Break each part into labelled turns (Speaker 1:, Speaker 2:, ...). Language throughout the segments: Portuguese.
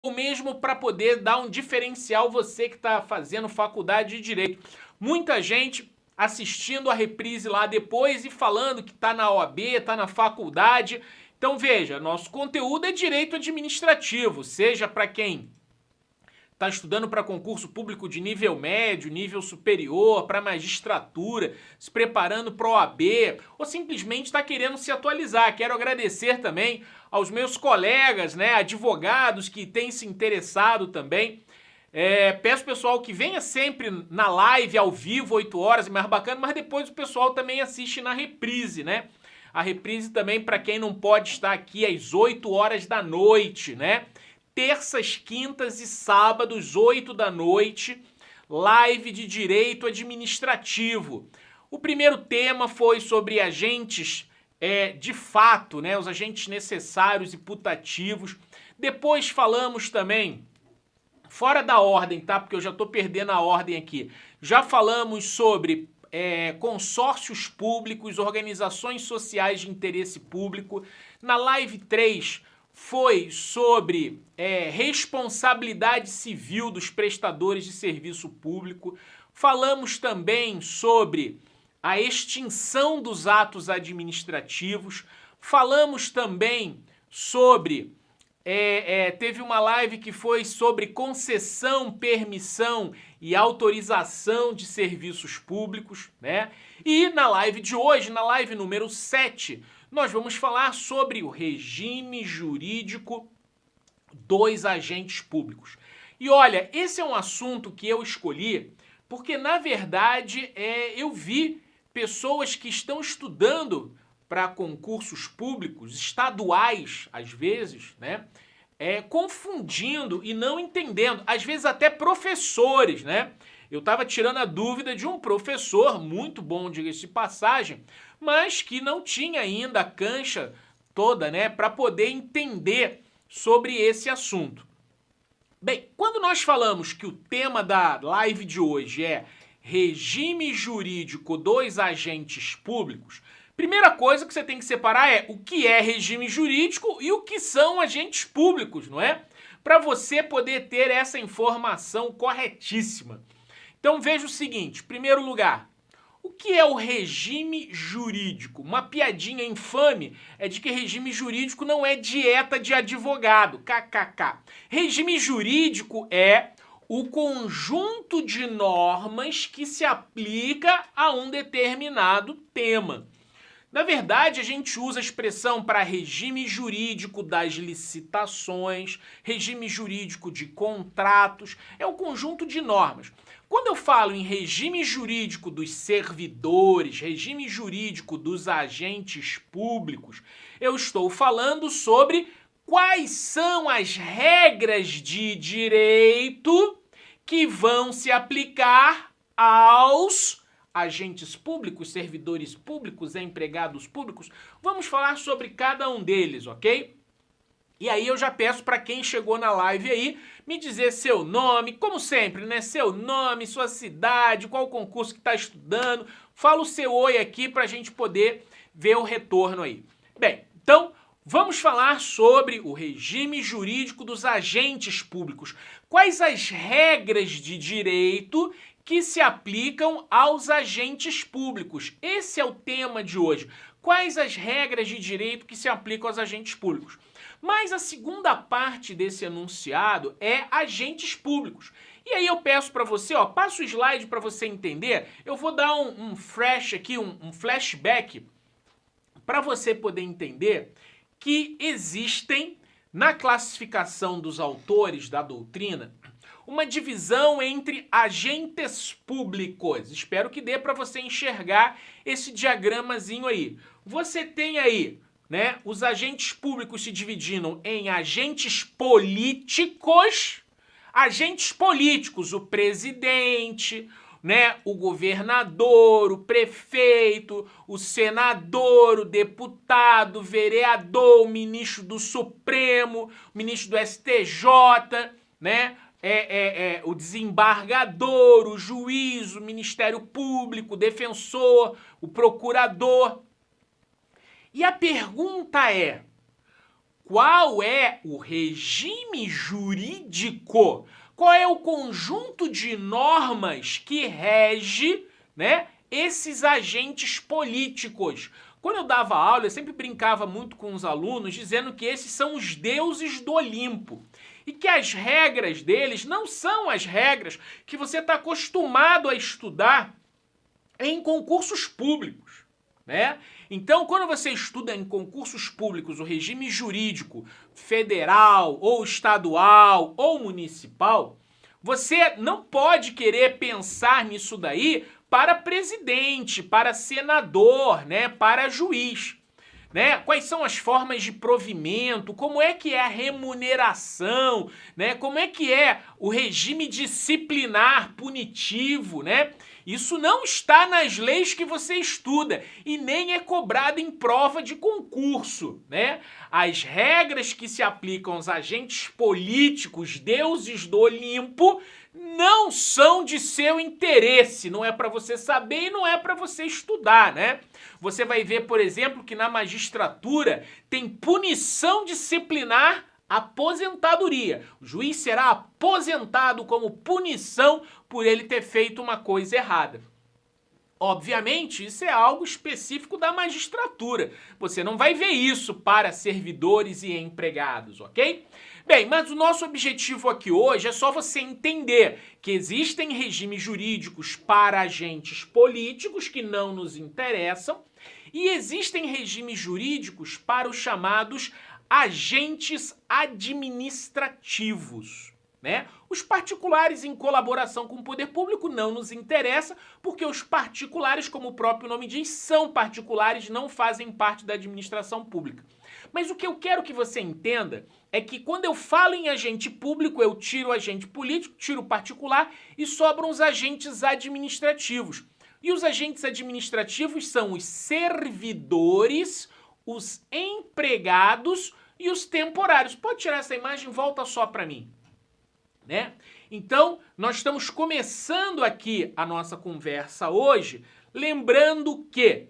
Speaker 1: ou mesmo para poder dar um diferencial você que está fazendo faculdade de Direito. Muita gente assistindo a reprise lá depois e falando que está na OAB, está na faculdade. Então veja, nosso conteúdo é direito administrativo, seja para quem está estudando para concurso público de nível médio, nível superior, para magistratura, se preparando para a OAB, ou simplesmente está querendo se atualizar. Quero agradecer também aos meus colegas, né, advogados que têm se interessado também. Peço pessoal que venha sempre na live ao vivo, 8 horas, é mais bacana, mas depois o pessoal também assiste na reprise, né? A reprise também para quem não pode estar aqui às 8 horas da noite, né? Terças, quintas e sábados, 8 da noite, live de direito administrativo. O primeiro tema foi sobre agentes de fato, né, os agentes necessários e putativos. Depois falamos também, fora da ordem, tá? Porque eu já estou perdendo a ordem aqui. Já falamos sobre consórcios públicos, organizações sociais de interesse público. Na live 3 foi sobre responsabilidade civil dos prestadores de serviço público. Falamos também sobre a extinção dos atos administrativos. Falamos também sobre... teve uma live que foi sobre concessão, permissão e autorização de serviços públicos, né? E na live de hoje, na live número 7, nós vamos falar sobre o regime jurídico dos agentes públicos. E olha, esse é um assunto que eu escolhi porque, na verdade, eu vi pessoas que estão estudando para concursos públicos, estaduais, às vezes, né? Confundindo e não entendendo, às vezes até professores, né? Eu estava tirando a dúvida de um professor, muito bom, diga-se de passagem, mas que não tinha ainda a cancha toda, né, para poder entender sobre esse assunto. Bem, quando nós falamos que o tema da live de hoje é regime jurídico dos agentes públicos, primeira coisa que você tem que separar é o que é regime jurídico e o que são agentes públicos, não é? Para você poder ter essa informação corretíssima. Então veja o seguinte, em primeiro lugar, o que é o regime jurídico? Uma piadinha infame é de que regime jurídico não é dieta de advogado, kkk. Regime jurídico é o conjunto de normas que se aplica a um determinado tema. Na verdade, a gente usa a expressão para regime jurídico das licitações, regime jurídico de contratos, é o conjunto de normas. Quando eu falo em regime jurídico dos servidores, regime jurídico dos agentes públicos, eu estou falando sobre quais são as regras de direito que vão se aplicar aos agentes públicos, servidores públicos, empregados públicos. Vamos falar sobre cada um deles, ok? E aí eu já peço para quem chegou na live aí me dizer seu nome, como sempre, né? Seu nome, sua cidade, qual concurso que está estudando. Fala o seu oi aqui para a gente poder ver o retorno aí. Bem, então vamos falar sobre o regime jurídico dos agentes públicos. Quais as regras de direito que se aplicam aos agentes públicos? Esse é o tema de hoje. Quais as regras de direito que se aplicam aos agentes públicos? Mas a segunda parte desse enunciado é agentes públicos. E aí eu peço para você, ó, passa o slide para você entender. Eu vou dar um flash aqui, um flashback, para você poder entender que existem, na classificação dos autores da doutrina, uma divisão entre agentes públicos. Espero que dê para você enxergar esse diagramazinho aí. Você tem aí, né, os agentes públicos se dividindo em agentes políticos, o presidente, né, o governador, o prefeito, o senador, o deputado, o vereador, o ministro do Supremo, o ministro do STJ, né, o desembargador, o juiz, o Ministério Público, o defensor, o procurador. E a pergunta é, qual é o regime jurídico, qual é o conjunto de normas que rege, né, esses agentes políticos. Quando eu dava aula, eu sempre brincava muito com os alunos, dizendo que esses são os deuses do Olimpo. E que as regras deles não são as regras que você está acostumado a estudar em concursos públicos, né? Então, quando você estuda em concursos públicos o regime jurídico federal, ou estadual, ou municipal, você não pode querer pensar nisso daí para presidente, para senador, né, para juiz. Né? Quais são as formas de provimento, como é que é a remuneração, né? Como é que é o regime disciplinar punitivo, né? Isso não está nas leis que você estuda e nem é cobrado em prova de concurso, né? As regras que se aplicam aos agentes políticos, deuses do Olimpo, não são de seu interesse, não é para você saber e não é para você estudar, né? Você vai ver, por exemplo, que na magistratura tem punição disciplinar, aposentadoria. O juiz será aposentado como punição por ele ter feito uma coisa errada. Obviamente, isso é algo específico da magistratura. Você não vai ver isso para servidores e empregados, ok? Bem, mas o nosso objetivo aqui hoje é só você entender que existem regimes jurídicos para agentes políticos que não nos interessam e existem regimes jurídicos para os chamados agentes administrativos, né? Os particulares em colaboração com o poder público não nos interessa, porque os particulares, como o próprio nome diz, são particulares, não fazem parte da administração pública. Mas o que eu quero que você entenda é que quando eu falo em agente público, eu tiro o agente político, tiro o particular e sobram os agentes administrativos. E os agentes administrativos são os servidores, os empregados e os temporários. Pode tirar essa imagem, volta só para mim. Né? Então, nós estamos começando aqui a nossa conversa hoje, lembrando que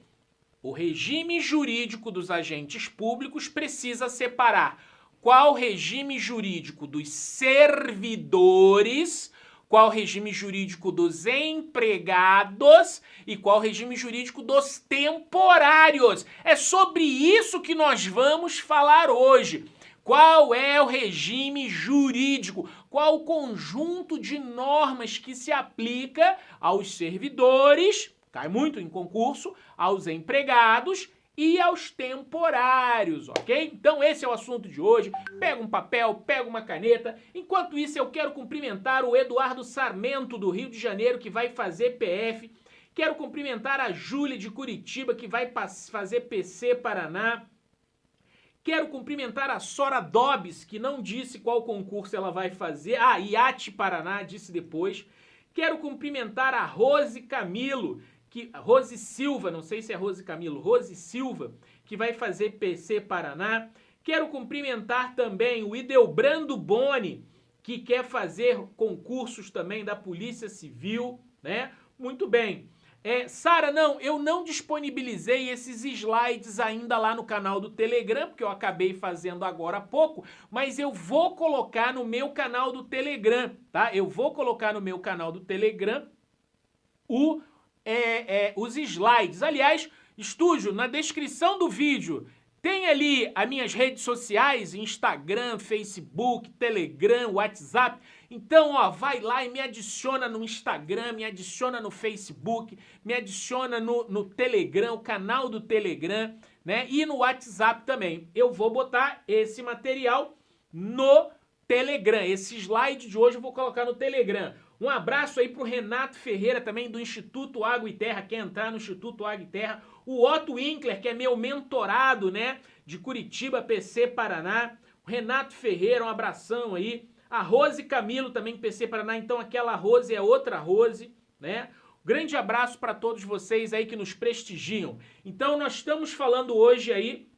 Speaker 1: o regime jurídico dos agentes públicos precisa separar qual o regime jurídico dos servidores, qual o regime jurídico dos empregados e qual o regime jurídico dos temporários. É sobre isso que nós vamos falar hoje. Qual é o regime jurídico? Qual o conjunto de normas que se aplica aos servidores, cai muito em concurso, aos empregados e aos temporários, ok? Então esse é o assunto de hoje. Pega um papel, pega uma caneta. Enquanto isso, eu quero cumprimentar o Eduardo Sarmento, do Rio de Janeiro, que vai fazer PF. Quero cumprimentar a Júlia, de Curitiba, que vai fazer PC Paraná. Quero cumprimentar a Sora Dobbs, que não disse qual concurso ela vai fazer. Ah, IAT Paraná, disse depois. Quero cumprimentar a Rose Camilo, Rose Silva, não sei se é Rose Camilo, Rose Silva, que vai fazer PC Paraná. Quero cumprimentar também o Idelbrando Boni, que quer fazer concursos também da Polícia Civil, né? Muito bem. Sara, não, eu não disponibilizei esses slides ainda lá no canal do Telegram, porque eu acabei fazendo agora há pouco, mas eu vou colocar no meu canal do Telegram, tá? Eu vou colocar no meu canal do Telegram os slides. Aliás, estúdio, na descrição do vídeo tem ali as minhas redes sociais, Instagram, Facebook, Telegram, WhatsApp. Então, ó, vai lá e me adiciona no Instagram, me adiciona no Facebook, me adiciona no Telegram, o canal do Telegram, né? E no WhatsApp também. Eu vou botar esse material no Telegram. Esse slide de hoje eu vou colocar no Telegram. Um abraço aí pro Renato Ferreira também, do Instituto Água e Terra, quer entrar no Instituto Água e Terra. O Otto Winkler, que é meu mentorado, né, de Curitiba, PC Paraná. O Renato Ferreira, um abração aí. A Rose Camilo também, PC Paraná. Então aquela Rose é outra Rose, né? Grande abraço para todos vocês aí que nos prestigiam. Então nós estamos falando hoje aí,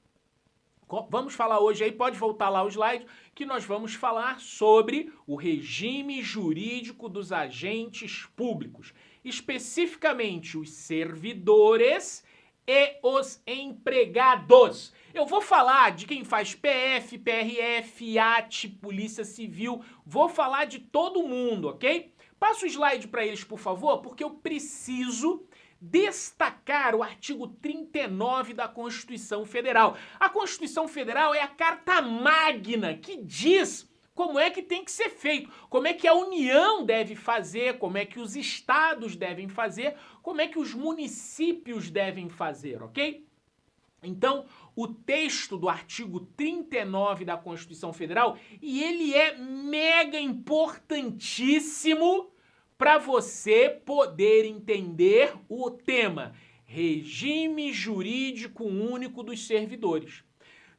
Speaker 1: pode voltar lá o slide, que nós vamos falar sobre o regime jurídico dos agentes públicos, especificamente os servidores, e os empregados. Eu vou falar de quem faz PF, PRF, IAT, Polícia Civil, vou falar de todo mundo, ok? Passa o slide para eles, por favor, porque eu preciso destacar o artigo 39 da Constituição Federal. A Constituição Federal é a carta magna que diz como é que tem que ser feito, como é que a União deve fazer, como é que os estados devem fazer, como é que os municípios devem fazer, ok? Então, o texto do artigo 39 da Constituição Federal, e ele é mega importantíssimo para você poder entender o tema Regime Jurídico Único dos Servidores.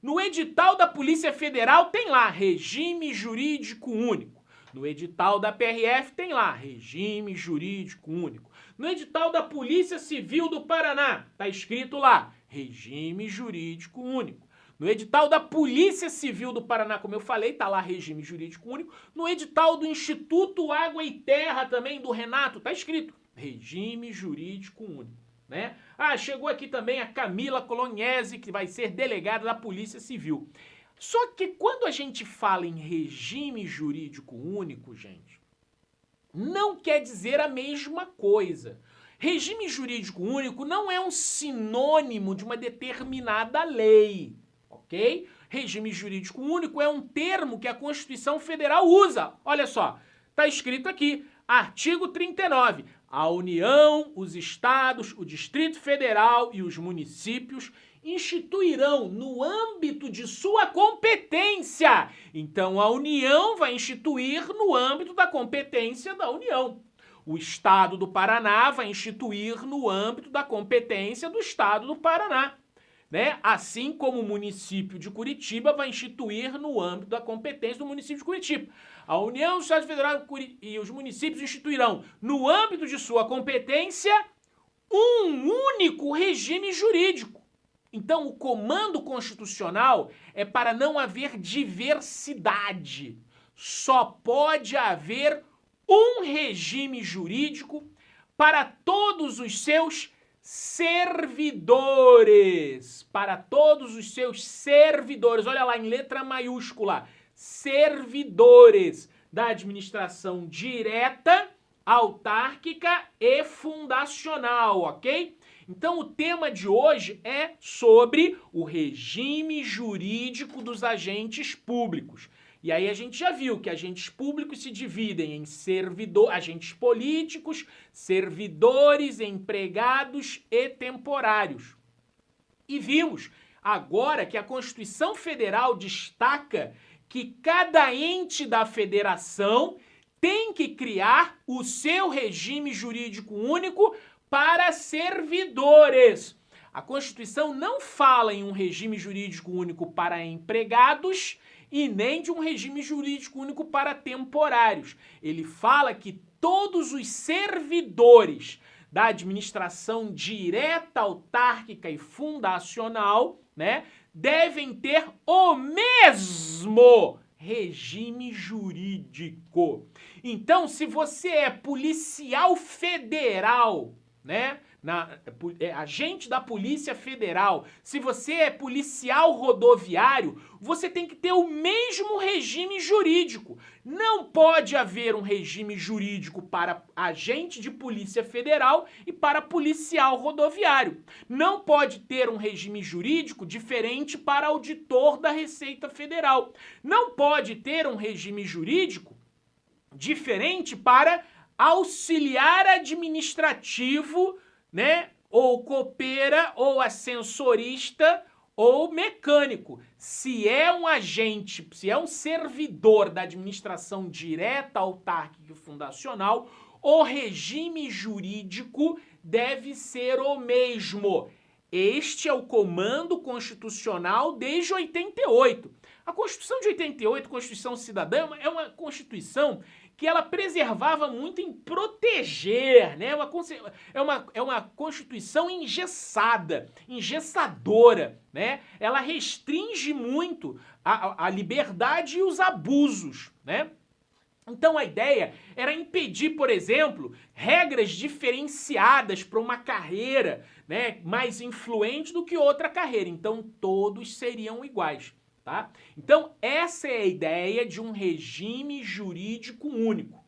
Speaker 1: No edital da Polícia Federal tem lá Regime Jurídico Único. No edital da PRF tem lá Regime Jurídico Único. No edital da Polícia Civil do Paraná está escrito lá Regime Jurídico Único. No edital da Polícia Civil do Paraná, como eu falei, está lá Regime Jurídico Único. No edital do Instituto Água e Terra também, do Renato, está escrito Regime Jurídico Único. Né? Ah, chegou aqui também a Camila Colognese, que vai ser delegada da Polícia Civil. Só que quando a gente fala em regime jurídico único, gente, não quer dizer a mesma coisa. Regime jurídico único não é um sinônimo de uma determinada lei, ok? Regime jurídico único é um termo que a Constituição Federal usa. Olha só, está escrito aqui, artigo 39. A União, os estados, o Distrito Federal e os municípios instituirão no âmbito de sua competência. Então, a União vai instituir no âmbito da competência da União. O Estado do Paraná vai instituir no âmbito da competência do Estado do Paraná. Né? Assim como o município de Curitiba vai instituir no âmbito da competência do município de Curitiba. A União, o Estado Federal e os municípios instituirão, no âmbito de sua competência, um único regime jurídico. Então, o comando constitucional é para não haver diversidade. Só pode haver um regime jurídico para todos os seus servidores. Para todos os seus servidores. Olha lá, em letra maiúscula. Servidores da administração direta, autárquica e fundacional, ok? Então, o tema de hoje é sobre o regime jurídico dos agentes públicos. E aí a gente já viu que agentes públicos se dividem em agentes políticos, servidores, empregados e temporários. E vimos agora que a Constituição Federal destaca que cada ente da federação tem que criar o seu regime jurídico único para servidores. A Constituição não fala em um regime jurídico único para empregados e nem de um regime jurídico único para temporários. Ele fala que todos os servidores da administração direta, autárquica e fundacional, né, devem ter o mesmo regime jurídico. Então, se você é policial federal, né, agente da Polícia Federal, se você é policial rodoviário, você tem que ter o mesmo regime jurídico. Não pode haver um regime jurídico para agente de Polícia Federal e para policial rodoviário. Não pode ter um regime jurídico diferente para auditor da Receita Federal. Não pode ter um regime jurídico diferente para auxiliar administrativo, né, ou copeira, ou ascensorista, ou mecânico. Se é um agente, se é um servidor da administração direta, autárquica e fundacional, o regime jurídico deve ser o mesmo. Este é o comando constitucional desde 88. A Constituição de 88, Constituição Cidadã, é uma Constituição que ela preservava muito em proteger, né? É uma Constituição engessada, engessadora, né? Ela restringe muito a liberdade e os abusos, né? Então a ideia era impedir, por exemplo, regras diferenciadas para uma carreira, né, mais influente do que outra carreira. Então todos seriam iguais, tá? Então essa é a ideia de um regime jurídico único.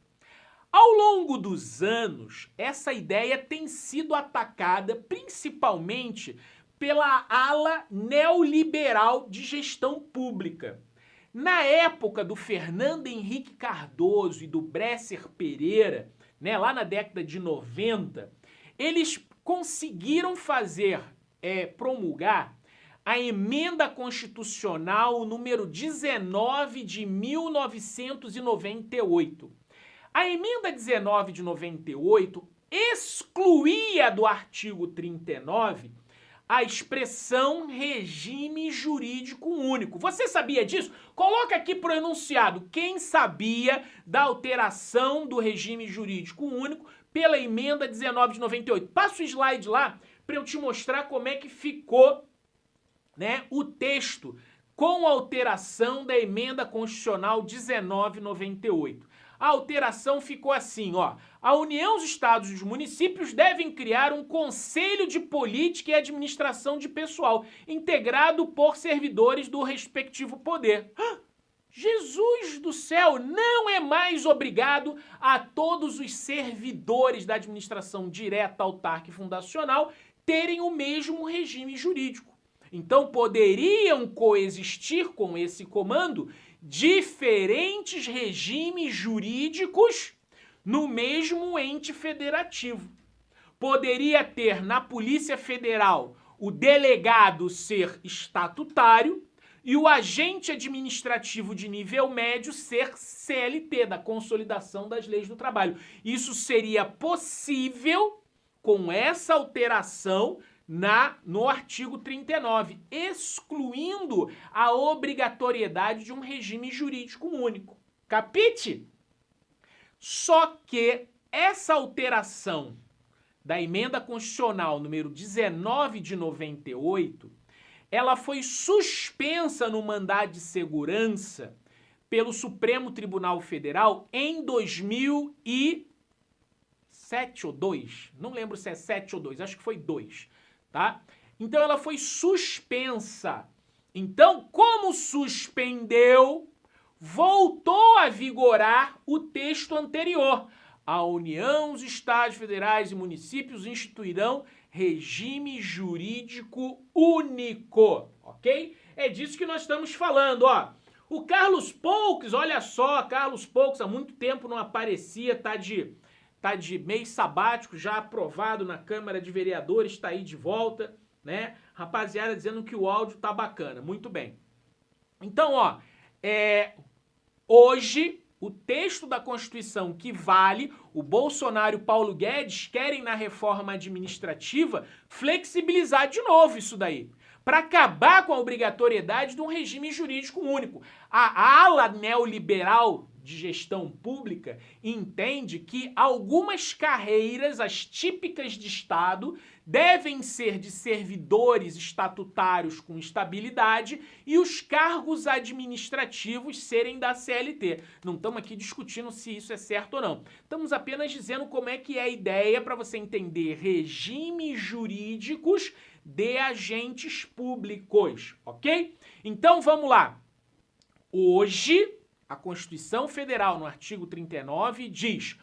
Speaker 1: Ao longo dos anos, essa ideia tem sido atacada principalmente pela ala neoliberal de gestão pública. Na época do Fernando Henrique Cardoso e do Bresser Pereira, né, lá na década de 90, eles conseguiram promulgar a Emenda Constitucional número 19 de 1998. A Emenda 19 de 98 excluía do artigo 39 a expressão regime jurídico único. Você sabia disso? Coloca aqui pro enunciado quem sabia da alteração do regime jurídico único pela Emenda 19 de 98. Passa o slide lá para eu te mostrar como é que ficou, né, o texto com a alteração da Emenda Constitucional 1998. A alteração ficou assim, ó. A União, os Estados e os municípios devem criar um Conselho de Política e Administração de Pessoal, integrado por servidores do respectivo poder. Jesus do céu, não é mais obrigado a todos os servidores da administração direta, autárquica e fundacional terem o mesmo regime jurídico. Então poderiam coexistir com esse comando diferentes regimes jurídicos no mesmo ente federativo. Poderia ter na Polícia Federal o delegado ser estatutário e o agente administrativo de nível médio ser CLT, da Consolidação das Leis do Trabalho. Isso seria possível com essa alteração no artigo 39, excluindo a obrigatoriedade de um regime jurídico único. Capite? Só que essa alteração da Emenda Constitucional número 19 de 98, ela foi suspensa no mandado de segurança pelo Supremo Tribunal Federal em 2007 ou 2, não lembro se é 7 ou 2, acho que foi 2. Tá? Então ela foi suspensa. Então, como suspendeu, voltou a vigorar o texto anterior. A União, os Estados Federais e municípios instituirão regime jurídico único, ok? É disso que nós estamos falando, ó. O Carlos Poux, olha só, Carlos Poux há muito tempo não aparecia, tá de mês sabático, já aprovado na Câmara de Vereadores, está aí de volta, né? Rapaziada dizendo que o áudio tá bacana, muito bem. Então, ó, hoje o texto da Constituição que vale, o Bolsonaro e o Paulo Guedes querem na reforma administrativa flexibilizar de novo isso daí, para acabar com a obrigatoriedade de um regime jurídico único. A ala neoliberal de gestão pública entende que algumas carreiras, as típicas de Estado, devem ser de servidores estatutários com estabilidade e os cargos administrativos serem da CLT. Não estamos aqui discutindo se isso é certo ou não. Estamos apenas dizendo como é que é a ideia para você entender regimes jurídicos de agentes públicos, ok? Então vamos lá. Hoje, a Constituição Federal, no artigo 39, diz: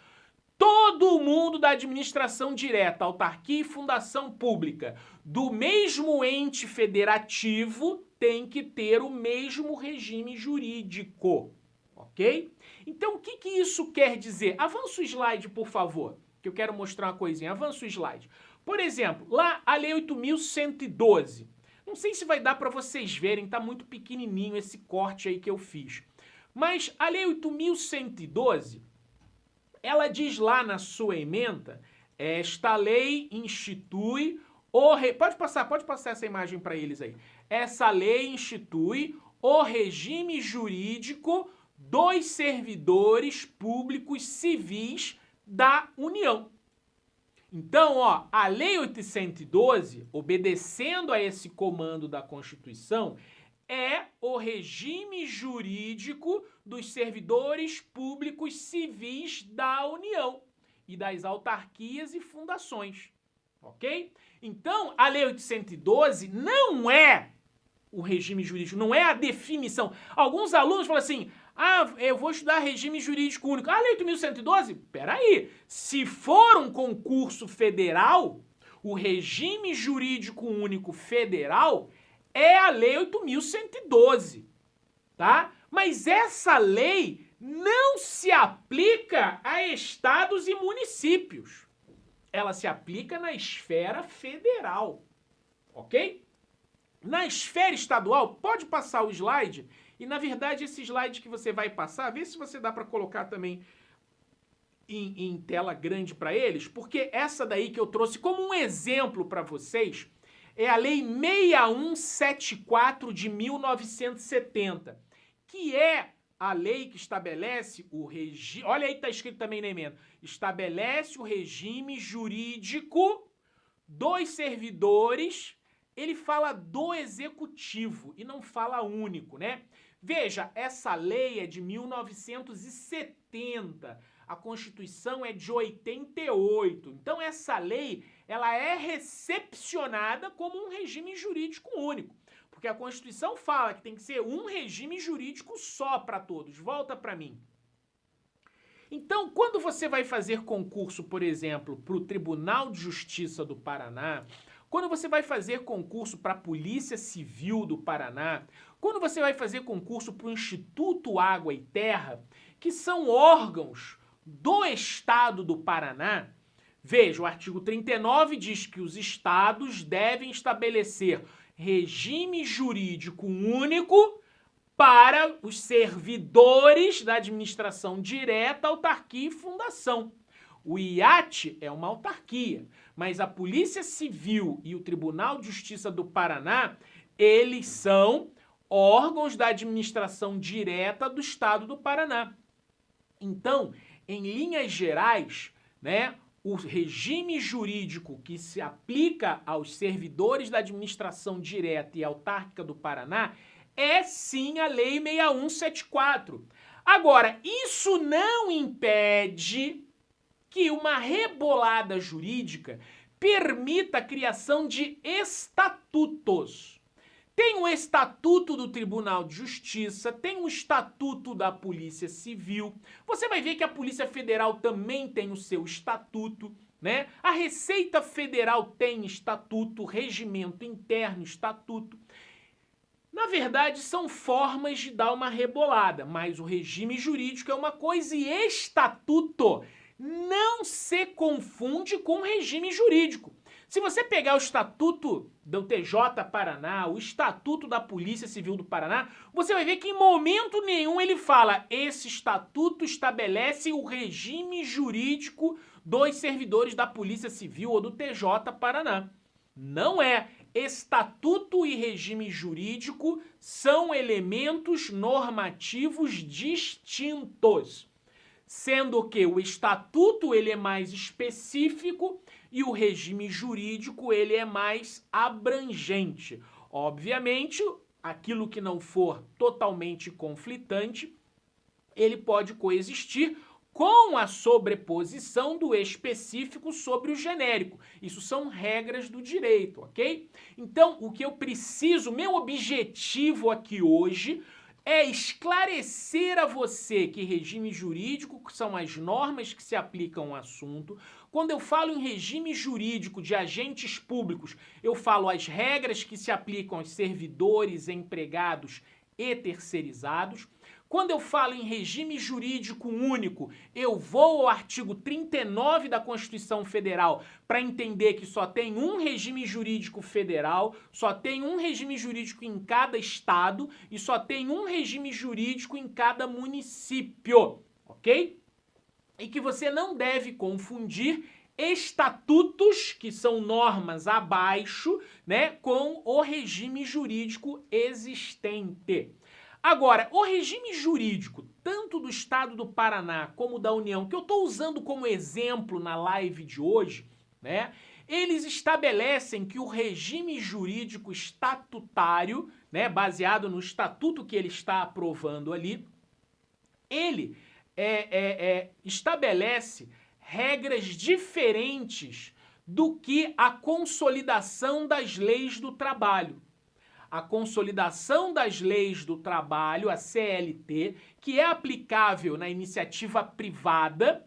Speaker 1: todo mundo da administração direta, autarquia e fundação pública do mesmo ente federativo tem que ter o mesmo regime jurídico, ok? Então, o que isso quer dizer? Avança o slide, por favor, que eu quero mostrar uma coisinha. Avança o slide. Por exemplo, lá a Lei 8.112. Não sei se vai dar para vocês verem, tá muito pequenininho esse corte aí que eu fiz. Mas a Lei 8.112, ela diz lá na sua ementa, esta lei institui Pode passar essa imagem para eles aí. Essa lei institui o regime jurídico dos servidores públicos civis da União. Então, ó, a Lei 812, obedecendo a esse comando da Constituição, é o regime jurídico dos servidores públicos civis da União e das autarquias e fundações, ok? Então, a Lei 812 não é o regime jurídico, não é a definição. Alguns alunos falam assim, eu vou estudar regime jurídico único. A Lei 8.112? Peraí, se for um concurso federal, o regime jurídico único federal é a Lei 8.112, tá? Mas essa lei não se aplica a estados e municípios. Ela se aplica na esfera federal, ok? Na esfera estadual, pode passar o slide, e na verdade esse slide que você vai passar, vê se você dá para colocar também em tela grande para eles, porque essa daí que eu trouxe como um exemplo para vocês é a Lei 6174 de 1970, que é a lei que estabelece o regime, olha aí que está escrito também na emenda, estabelece o regime jurídico dos servidores. Ele fala do executivo e não fala único, né? Veja, essa lei é de 1970, a Constituição é de 88. Então essa lei, ela é recepcionada como um regime jurídico único, porque a Constituição fala que tem que ser um regime jurídico só para todos. Volta para mim. Então, quando você vai fazer concurso, por exemplo, para o Tribunal de Justiça do Paraná, quando você vai fazer concurso para a Polícia Civil do Paraná, quando você vai fazer concurso para o Instituto Água e Terra, que são órgãos do Estado do Paraná, veja, o artigo 39 diz que os estados devem estabelecer regime jurídico único para os servidores da administração direta, autarquia e fundação. O IAT é uma autarquia, mas a Polícia Civil e o Tribunal de Justiça do Paraná, eles são órgãos da administração direta do Estado do Paraná. Então, em linhas gerais, né, o regime jurídico que se aplica aos servidores da administração direta e autárquica do Paraná é sim a Lei 6174. Agora, isso não impede que uma rebolada jurídica permita a criação de estatutos. Tem o Estatuto do Tribunal de Justiça, tem o Estatuto da Polícia Civil. Você vai ver que a Polícia Federal também tem o seu estatuto, né? A Receita Federal tem estatuto, regimento interno, estatuto. Na verdade, são formas de dar uma rebolada, mas o regime jurídico é uma coisa e estatuto não se confunde com regime jurídico. Se você pegar o Estatuto do TJ Paraná, o Estatuto da Polícia Civil do Paraná, você vai ver que em momento nenhum ele fala esse estatuto estabelece o regime jurídico dos servidores da Polícia Civil ou do TJ Paraná. Não é. Estatuto e regime jurídico são elementos normativos distintos, sendo que o estatuto ele é mais específico e o regime jurídico ele é mais abrangente. Obviamente, aquilo que não for totalmente conflitante, ele pode coexistir com a sobreposição do específico sobre o genérico. Isso são regras do direito, ok? Então, o que eu preciso, meu objetivo aqui hoje é esclarecer a você que regime jurídico são as normas que se aplicam ao assunto. Quando eu falo em regime jurídico de agentes públicos, eu falo as regras que se aplicam aos servidores, empregados e terceirizados. Quando eu falo em regime jurídico único, eu vou ao artigo 39 da Constituição Federal para entender que só tem um regime jurídico federal, só tem um regime jurídico em cada estado e só tem um regime jurídico em cada município, ok? E que você não deve confundir estatutos, que são normas abaixo, né, com o regime jurídico existente. Agora, o regime jurídico, tanto do Estado do Paraná como da União, que eu estou usando como exemplo na live de hoje, né, eles estabelecem que o regime jurídico estatutário né, baseado no estatuto que ele está aprovando ali, ele estabelece regras diferentes do que a consolidação das leis do trabalho. A consolidação das leis do trabalho, a CLT, que é aplicável na iniciativa privada,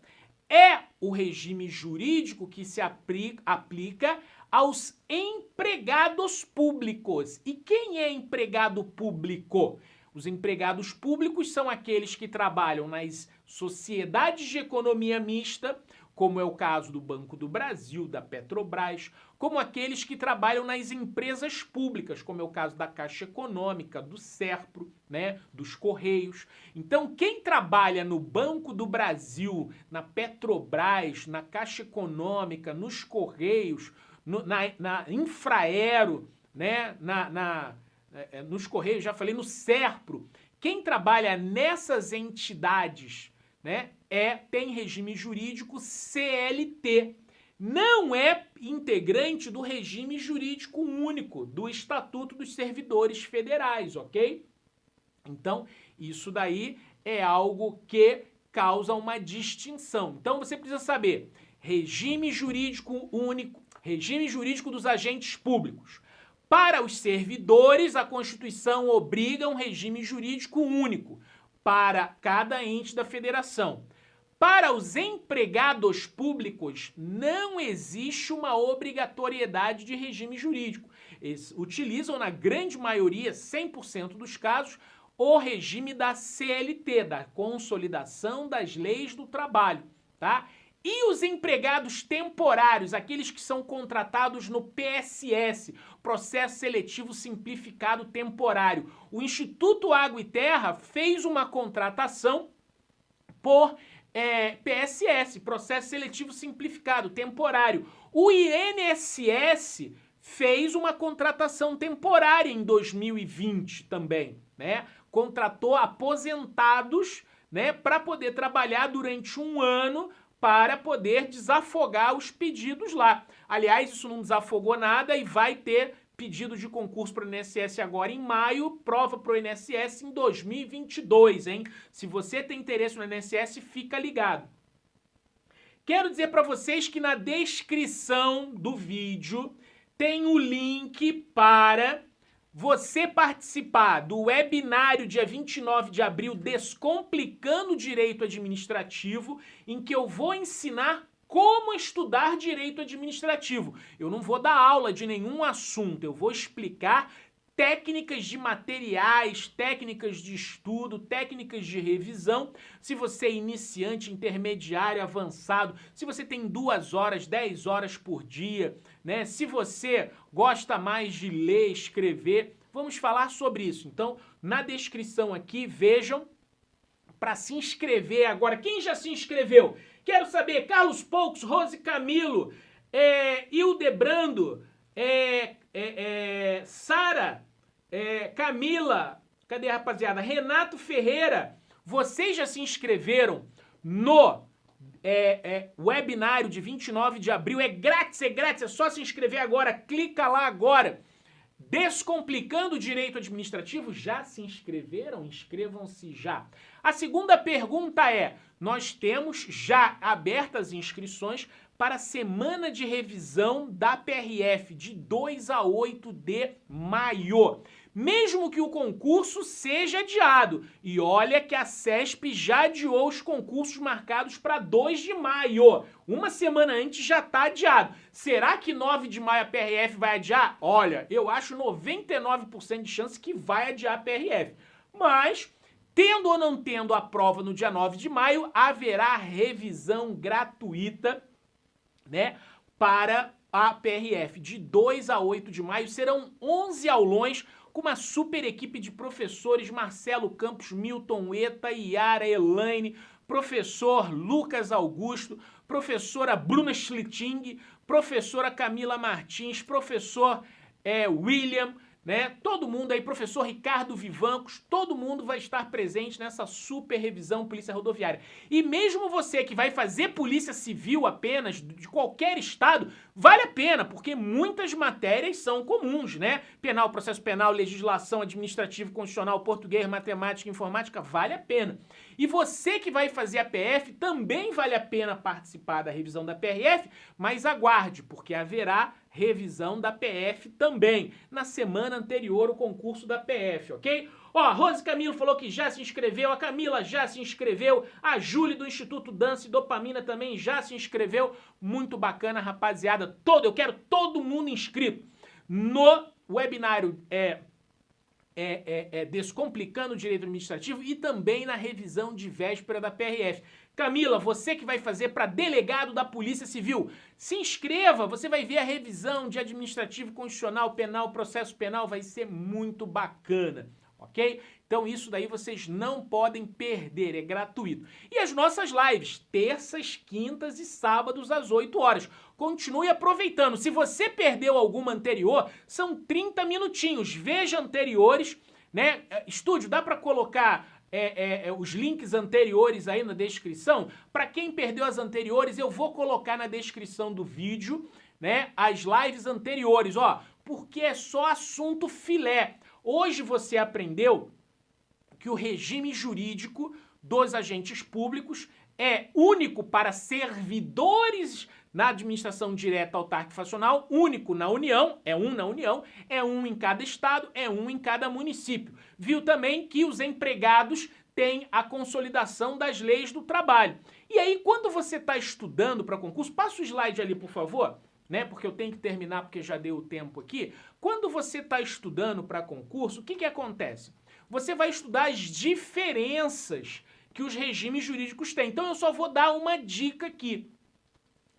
Speaker 1: é o regime jurídico que se aplica aos empregados públicos. E quem é empregado público? Os empregados públicos são aqueles que trabalham nas sociedades de economia mista, como é o caso do Banco do Brasil, da Petrobras, como aqueles que trabalham nas empresas públicas, como é o caso da Caixa Econômica, do Serpro, né, dos Correios. Então, quem trabalha no Banco do Brasil, na Petrobras, na Caixa Econômica, nos Correios, na Infraero, né, nos Correios, já falei, no Serpro, quem trabalha nessas entidades, né, tem regime jurídico CLT. Não é integrante do regime jurídico único do Estatuto dos Servidores Federais, ok? Então, isso daí é algo que causa uma distinção. Então, você precisa saber regime jurídico único, regime jurídico dos agentes públicos. Para os servidores, a Constituição obriga um regime jurídico único para cada ente da federação. Para os empregados públicos, não existe uma obrigatoriedade de regime jurídico. Eles utilizam, na grande maioria, 100% dos casos, o regime da CLT, da Consolidação das Leis do Trabalho, tá? E os empregados temporários, aqueles que são contratados no PSS, Processo Seletivo Simplificado Temporário. O Instituto Água e Terra fez uma contratação por PSS, Processo Seletivo Simplificado Temporário. O INSS fez uma contratação temporária em 2020 também, né? Contratou aposentados, né, para poder trabalhar durante um ano para poder desafogar os pedidos lá. Aliás, isso não desafogou nada e vai ter pedido de concurso para o INSS agora em maio, prova para o INSS em 2022, hein? Se você tem interesse no INSS, fica ligado. Quero dizer para vocês que na descrição do vídeo tem o link para você participar do webinário dia 29 de abril Descomplicando o Direito Administrativo, em que eu vou ensinar como estudar direito administrativo. Eu não vou dar aula de nenhum assunto, eu vou explicar técnicas de materiais, técnicas de estudo, técnicas de revisão. Se você é iniciante, intermediário, avançado, se você tem 2 horas, 10 horas por dia, né? Se você gosta mais de ler, escrever, vamos falar sobre isso. Então, na descrição aqui, vejam para se inscrever agora. Quem já se inscreveu? Quero saber, Carlos Poucos, Rose Camilo, Hildebrando, Sara, Camila, cadê, rapaziada? Renato Ferreira, vocês já se inscreveram no webinário de 29 de abril? É grátis, é só se inscrever agora, clica lá agora. Descomplicando o Direito Administrativo, já se inscreveram? Inscrevam-se já. A segunda pergunta é, nós temos já abertas inscrições para a semana de revisão da PRF, de 2 a 8 de maio. Mesmo que o concurso seja adiado. E olha que a CESP já adiou os concursos marcados para 2 de maio. Uma semana antes já está adiado. Será que 9 de maio a PRF vai adiar? Olha, eu acho 99% de chance que vai adiar a PRF. Mas, tendo ou não tendo a prova no dia 9 de maio, haverá revisão gratuita, né, para a PRF. De 2 a 8 de maio serão 11 aulões com uma super equipe de professores, Marcelo Campos, Milton Eta, Yara, Elaine, professor Lucas Augusto, professora Bruna Schlichting, professora Camila Martins, professor William, né? Todo mundo aí, professor Ricardo Vivancos, todo mundo vai estar presente nessa super revisão Polícia Rodoviária. E mesmo você que vai fazer Polícia Civil apenas, de qualquer estado, Vale a pena, porque muitas matérias são comuns, né? Penal, processo penal, legislação, administrativo, constitucional, português, matemática, informática, vale a pena. E você que vai fazer a PF, também vale a pena participar da revisão da PRF, mas aguarde, porque haverá revisão da PF também, na semana anterior ao concurso da PF, ok? Ó, a Rose Camilo falou que já se inscreveu, a Camila já se inscreveu, a Júlia do Instituto Dança e Dopamina também já se inscreveu. Muito bacana, rapaziada. Eu quero todo mundo inscrito no webinário Descomplicando o Direito Administrativo e também na revisão de véspera da PRF. Camila, você que vai fazer para delegado da Polícia Civil, se inscreva, você vai ver a revisão de administrativo, constitucional, penal, processo penal, vai ser muito bacana, ok? Então isso daí vocês não podem perder, é gratuito. E as nossas lives, terças, quintas e sábados às 8 horas. Continue aproveitando. Se você perdeu alguma anterior, são 30 minutinhos. Veja anteriores, né? Estúdio, dá para colocar os links anteriores aí na descrição? Para quem perdeu as anteriores, eu vou colocar na descrição do vídeo, né? As lives anteriores, ó, porque é só assunto filé. Hoje você aprendeu que o regime jurídico dos agentes públicos é único para servidores na administração direta autárquica facional, único na União, é um na União, é um em cada estado, é um em cada município. Viu também que os empregados têm a consolidação das leis do trabalho. E aí, quando você está estudando para concurso, passa o slide ali, por favor, né? Porque eu tenho que terminar porque já deu o tempo aqui. Quando você está estudando para concurso, o que acontece? Você vai estudar as diferenças que os regimes jurídicos têm. Então eu só vou dar uma dica aqui.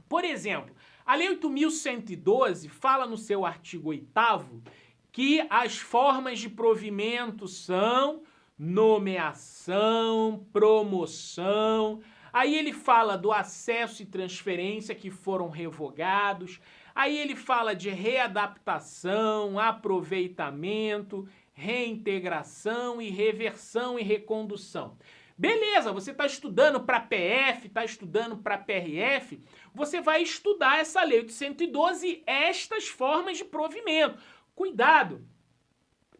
Speaker 1: Por exemplo, a Lei 8.112 fala no seu artigo 8º que as formas de provimento são nomeação, promoção. Aí ele fala do acesso e transferência que foram revogados. Aí ele fala de readaptação, aproveitamento, reintegração e reversão e recondução. Beleza, você está estudando para PF, está estudando para PRF, você vai estudar essa Lei 812 e estas formas de provimento. Cuidado,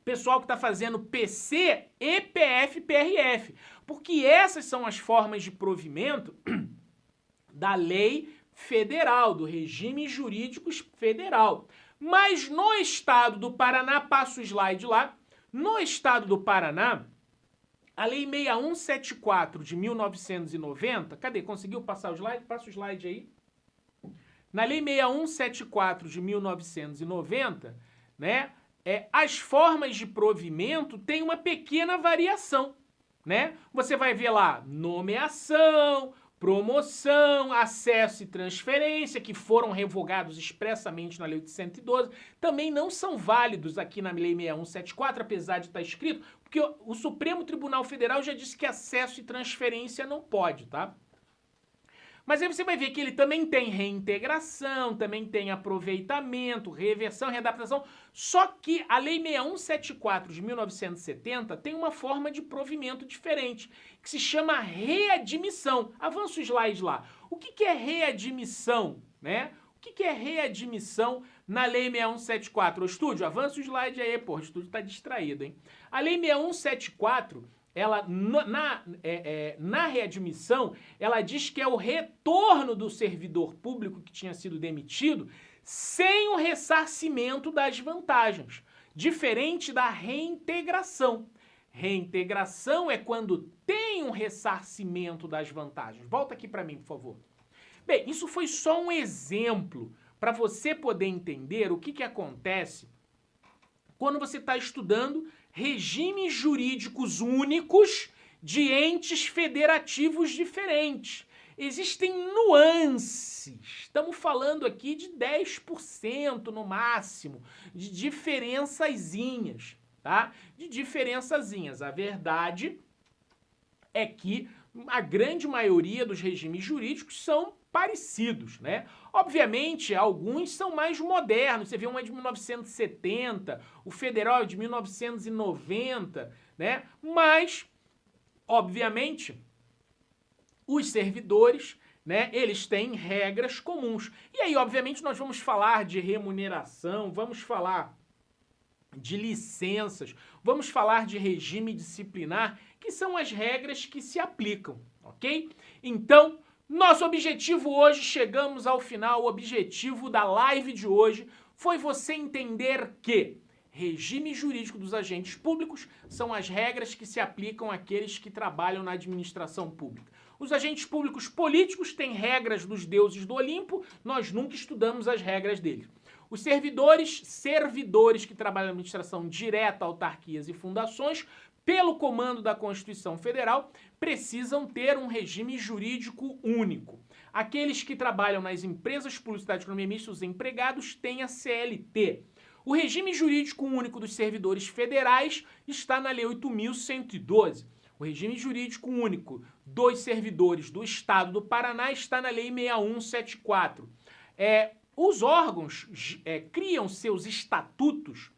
Speaker 1: pessoal que está fazendo PC, EPF, PRF, porque essas são as formas de provimento da lei federal, do regime jurídico federal. Mas no estado do Paraná, passa o slide lá, no estado do Paraná, a Lei 6174 de 1990, cadê? Conseguiu passar o slide? Passa o slide aí. Na Lei 6174 de 1990, né, as formas de provimento têm uma pequena variação, né? Você vai ver lá nomeação, promoção, acesso e transferência, que foram revogados expressamente na Lei 812, também não são válidos aqui na Lei 6174, apesar de estar escrito, porque o Supremo Tribunal Federal já disse que acesso e transferência não pode, tá? Mas aí você vai ver que ele também tem reintegração, também tem aproveitamento, reversão, readaptação, só que a Lei 6174 de 1970 tem uma forma de provimento diferente, que se chama readmissão. Avança o slide lá. O que é readmissão, né? O que é readmissão na Lei 6174? Ô, estúdio, avança o slide aí, pô, o estúdio tá distraído, hein? A Lei 6174... ela, na readmissão, ela diz que é o retorno do servidor público que tinha sido demitido sem o ressarcimento das vantagens, diferente da reintegração. Reintegração é quando tem um ressarcimento das vantagens. Volta aqui para mim, por favor. Bem, isso foi só um exemplo para você poder entender o que acontece quando você está estudando regimes jurídicos únicos de entes federativos diferentes. Existem nuances, estamos falando aqui de 10% no máximo, de diferençazinhas, tá? De diferençazinhas. A verdade é que a grande maioria dos regimes jurídicos são parecidos, né? Obviamente, alguns são mais modernos, você vê um é de 1970, o federal é de 1990, né? Mas, obviamente, os servidores, né, eles têm regras comuns. E aí, obviamente, nós vamos falar de remuneração, vamos falar de licenças, vamos falar de regime disciplinar, que são as regras que se aplicam, ok? Então, nosso objetivo hoje, chegamos ao final, o objetivo da live de hoje foi você entender que regime jurídico dos agentes públicos são as regras que se aplicam àqueles que trabalham na administração pública. Os agentes públicos políticos têm regras dos deuses do Olimpo, nós nunca estudamos as regras deles. Os servidores que trabalham na administração direta, autarquias e fundações, pelo comando da Constituição Federal, precisam ter um regime jurídico único. Aqueles que trabalham nas empresas públicas da economia mista, os empregados, têm a CLT. O regime jurídico único dos servidores federais está na Lei 8.112. O regime jurídico único dos servidores do Estado do Paraná está na Lei 6174. Os órgãos criam seus estatutos,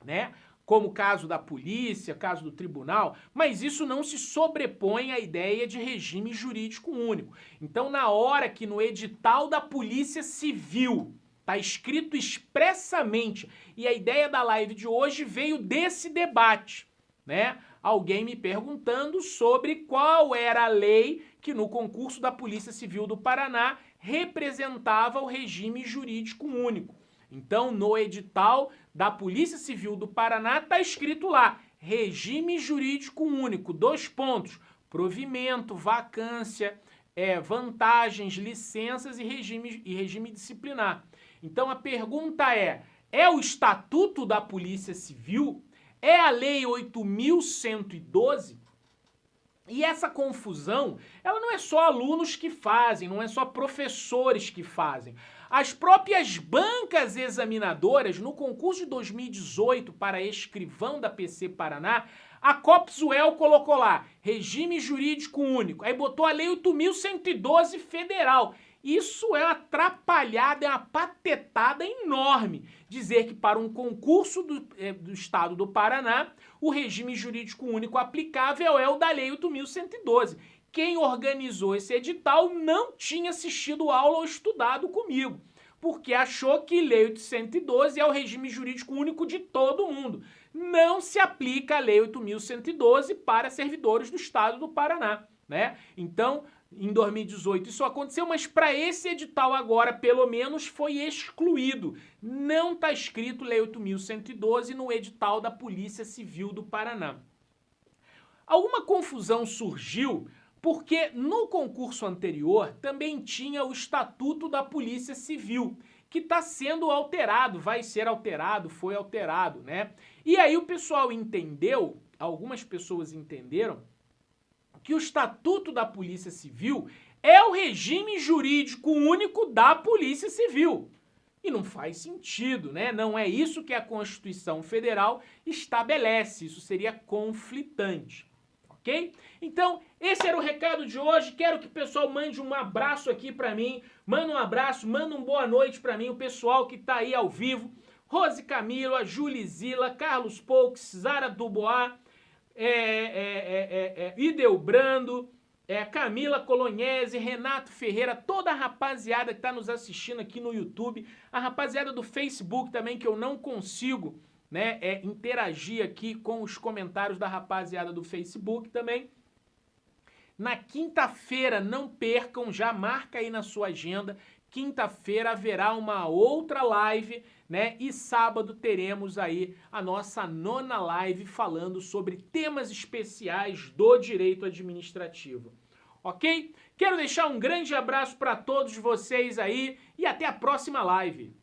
Speaker 1: né? Como o caso da polícia, caso do tribunal, mas isso não se sobrepõe à ideia de regime jurídico único. Então, na hora que no edital da Polícia Civil está escrito expressamente, e a ideia da live de hoje veio desse debate, né? Alguém me perguntando sobre qual era a lei que no concurso da Polícia Civil do Paraná representava o regime jurídico único. Então, no edital da Polícia Civil do Paraná está escrito lá, regime jurídico único, 2 pontos, provimento, vacância, vantagens, licenças e regime disciplinar. Então, a pergunta é o Estatuto da Polícia Civil? É a Lei 8.112? E essa confusão, ela não é só alunos que fazem, não é só professores que fazem. As próprias bancas examinadoras, no concurso de 2018 para escrivão da PC Paraná, a Copsuel colocou lá, regime jurídico único, aí botou a Lei 8.112 federal. Isso é uma atrapalhada, é uma patetada enorme. Dizer que para um concurso do Estado do Paraná, o regime jurídico único aplicável é o da Lei 8.112. Quem organizou esse edital não tinha assistido aula ou estudado comigo, porque achou que Lei 812 é o regime jurídico único de todo mundo. Não se aplica a Lei 8.112 para servidores do Estado do Paraná, né? Então, em 2018 isso aconteceu, mas para esse edital agora, pelo menos, foi excluído. Não está escrito Lei 8.112 no edital da Polícia Civil do Paraná. Alguma confusão surgiu porque no concurso anterior também tinha o Estatuto da Polícia Civil, que está sendo alterado, vai ser alterado, foi alterado, né? E aí o pessoal entendeu, algumas pessoas entenderam, que o Estatuto da Polícia Civil é o regime jurídico único da Polícia Civil. E não faz sentido, né? Não é isso que a Constituição Federal estabelece, isso seria conflitante, ok? Então, esse era o recado de hoje, quero que o pessoal mande um abraço aqui pra mim, manda um abraço, manda uma boa noite pra mim, o pessoal que tá aí ao vivo, Rose Camilo, a Julizila, Carlos Poux, Zara Dubois, Idelbrando, Camila Colognese, Renato Ferreira, toda a rapaziada que está nos assistindo aqui no YouTube, a rapaziada do Facebook também, que eu não consigo, né, interagir aqui com os comentários da rapaziada do Facebook também. Na quinta-feira, não percam, já marca aí na sua agenda, quinta-feira haverá uma outra live, né? E sábado teremos aí a nossa 9ª live falando sobre temas especiais do direito administrativo. Ok? Quero deixar um grande abraço para todos vocês aí e até a próxima live.